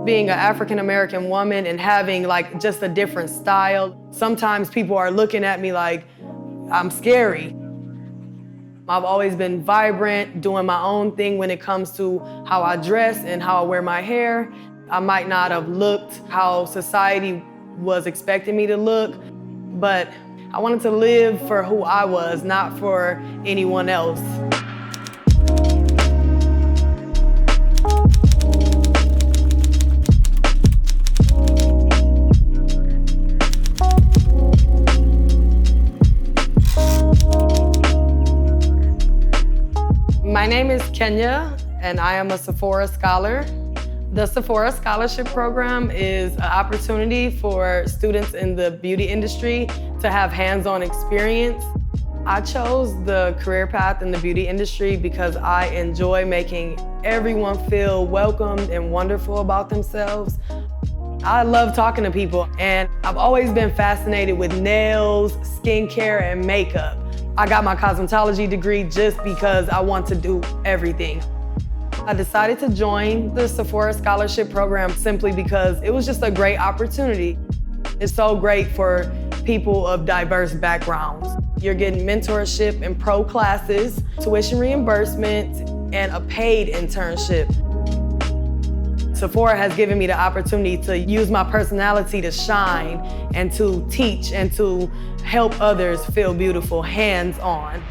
Being an African-American woman and having like just a different style, sometimes people are looking at me like I'm scary. I've always been vibrant, doing my own thing when it comes to how I dress and how I wear my hair. I might not have looked how society was expecting me to look, but I wanted to live for who I was, not for anyone else. My name is Kenya, and I am a Sephora Scholar. The Sephora Scholarship program is an opportunity for students in the beauty industry to have hands-on experience. I chose the career path in the beauty industry because I enjoy making everyone feel welcomed and wonderful about themselves. I love talking to people, and I've always been fascinated with nails, skincare, and makeup. I got my cosmetology degree just because I want to do everything. I decided to join the Sephora Scholarship program simply because it was just a great opportunity. It's so great for people of diverse backgrounds. You're getting mentorship and pro classes, tuition reimbursement, and a paid internship. Sephora has given me the opportunity to use my personality to shine and to teach and to help others feel beautiful hands-on.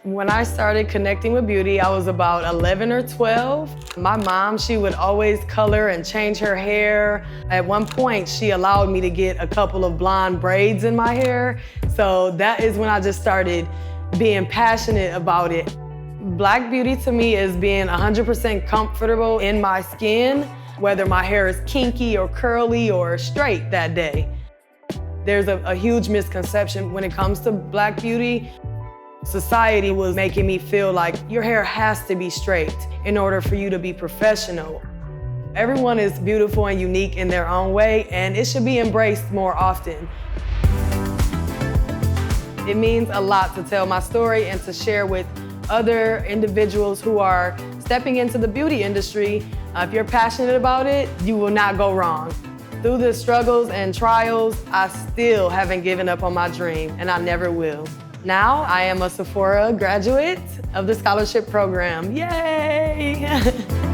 When I started connecting with beauty, I was about 11 or 12. My mom, she would always color and change her hair. At one point, she allowed me to get a couple of blonde braids in my hair. So that is when I just started being passionate about it. Black beauty to me is being 100% comfortable in my skin, whether my hair is kinky or curly or straight that day. There's a huge misconception when it comes to Black beauty. Society was making me feel like your hair has to be straight in order for you to be professional. Everyone is beautiful and unique in their own way, and it should be embraced more often. It means a lot to tell my story and to share with other individuals who are stepping into the beauty industry. If you're passionate about it, you will not go wrong. Through the struggles and trials, I still haven't given up on my dream, and I never will. Now, I am a Sephora graduate of the scholarship program. Yay!